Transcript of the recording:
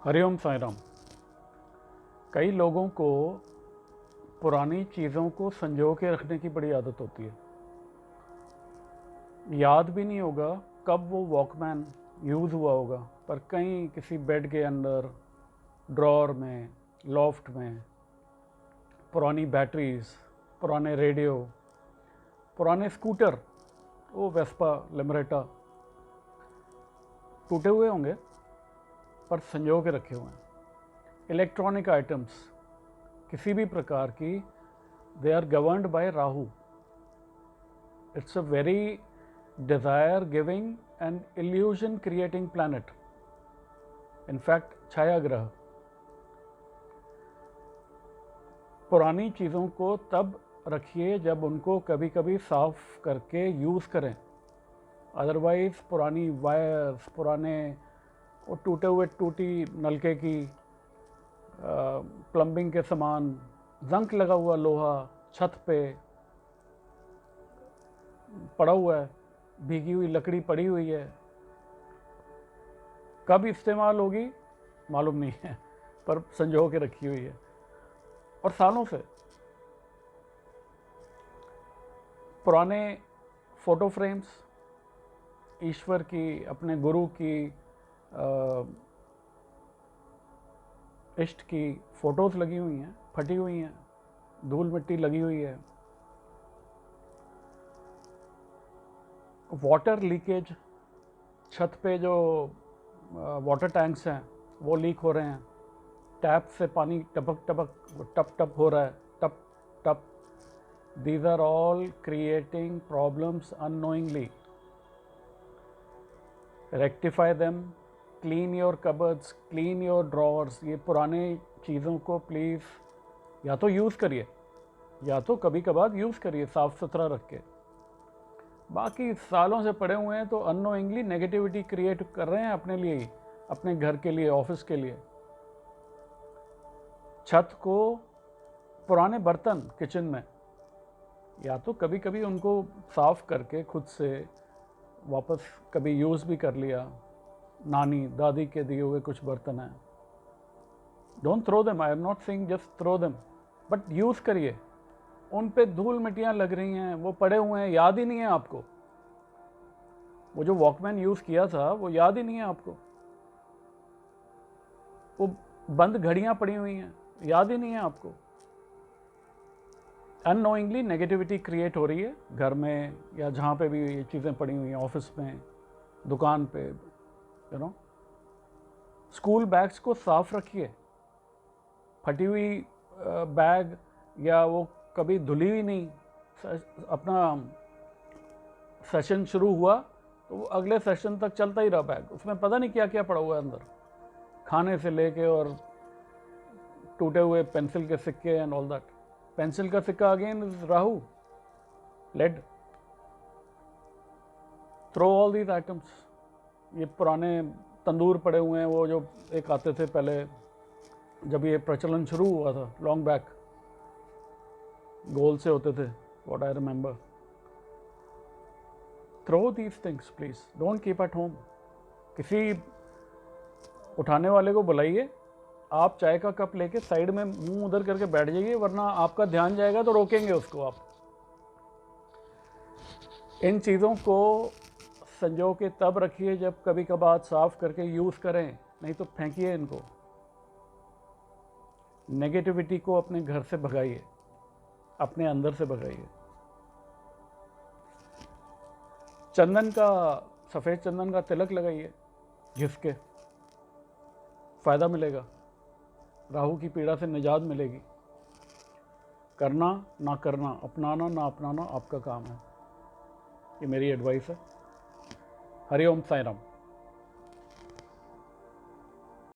हरिओम साईं राम। कई लोगों को पुरानी चीज़ों को संजो के रखने की बड़ी आदत होती है। याद भी नहीं होगा कब वो वॉकमैन यूज़ हुआ होगा, पर कहीं किसी बेड के अंदर, ड्रॉर में, लॉफ्ट में पुरानी बैटरीज, पुराने रेडियो, पुराने स्कूटर, वो वेस्पा लिमरेटा टूटे हुए होंगे पर संजो के रखे हुए हैं। इलेक्ट्रॉनिक आइटम्स किसी भी प्रकार की, they are governed by Rahu. It's a very desire giving and illusion creating planet, in fact छाया ग्रह। पुरानी चीज़ों को तब रखिए जब उनको कभी कभी साफ करके यूज़ करें। अदरवाइज़ पुरानी वायर्स, पुराने वो टूटे हुए टूटी नलके की, प्लम्बिंग के सामान, जंक लगा हुआ लोहा छत पे पड़ा हुआ है, भीगी हुई लकड़ी पड़ी हुई है, कब इस्तेमाल होगी मालूम नहीं है, पर संजो के रखी हुई है और सालों से। पुराने फोटो फ्रेम्स, ईश्वर की, अपने गुरु की, इष्ट की फोटोज लगी हुई हैं, फटी हुई हैं, धूल मिट्टी लगी हुई है। वाटर लीकेज, छत पे जो वाटर टैंक्स हैं वो लीक हो रहे हैं, टैप से पानी टपक टपक टप टप हो रहा है, टप टप। These are all creating problems unknowingly. Rectify them, clean your cupboards, clean your drawers. ये पुराने चीज़ों को प्लीज़ या तो यूज़ करिए या तो कभी कभार यूज़ करिए साफ़ सुथरा रख के। बाकी सालों से पड़े हुए हैं तो अननोइंगली नेगेटिविटी क्रिएट कर रहे हैं अपने लिए ही, अपने घर के लिए, ऑफिस के लिए। छत को, पुराने बर्तन किचन में, या तो कभी कभी उनको साफ करके खुद से वापस कभी यूज़ भी कर लिया। नानी दादी के दिए हुए कुछ बर्तन हैं, don't throw them, I am not saying just throw them, but use करिए। उन पे धूल मिट्टियाँ लग रही हैं, वो पड़े हुए हैं, याद ही नहीं है आपको। वो जो वॉकमैन यूज़ किया था वो याद ही नहीं है आपको। वो बंद घड़ियाँ पड़ी हुई हैं, याद ही नहीं है आपको। अननोइंगली नेगेटिविटी क्रिएट हो रही है घर में या जहाँ पे भी ये चीज़ें पड़ी हुई हैं, ऑफिस में, दुकान पे, यू नो। स्कूल बैग्स को साफ रखिए। फटी हुई बैग या वो कभी धुली हुई नहीं, अपना सेशन शुरू हुआ तो वो अगले सेशन तक चलता ही रहा बैग, उसमें पता नहीं क्या क्या पड़ा हुआ है अंदर, खाने से लेके और टूटे हुए पेंसिल के सिक्के एंड ऑल दैट। पेंसिल का सिक्का again is Rahu, lead. Throw all these items. ये पुराने तंदूर पड़े हुए हैं, वो जो एक आते थे पहले जब ये प्रचलन शुरू हुआ था, लॉन्ग बैक, गोल से होते थे, what I remember. Throw these things please, don't keep at home. किसी उठाने वाले को बुलाइए, आप चाय का कप लेके साइड में मुंह उधर करके बैठ जाइए, वरना आपका ध्यान जाएगा तो रोकेंगे उसको आप। इन चीज़ों को संजो के तब रखिए जब कभी कभार साफ करके यूज़ करें, नहीं तो फेंकिए इनको। नेगेटिविटी को अपने घर से भगाइए, अपने अंदर से भगाइए। चंदन का, सफ़ेद चंदन का तिलक लगाइए, घिस के, फ़ायदा मिलेगा, राहु की पीड़ा से निजात मिलेगी। करना ना करना, अपनाना ना अपनाना आपका काम है। ये मेरी एडवाइस है। हरिओम साईं राम।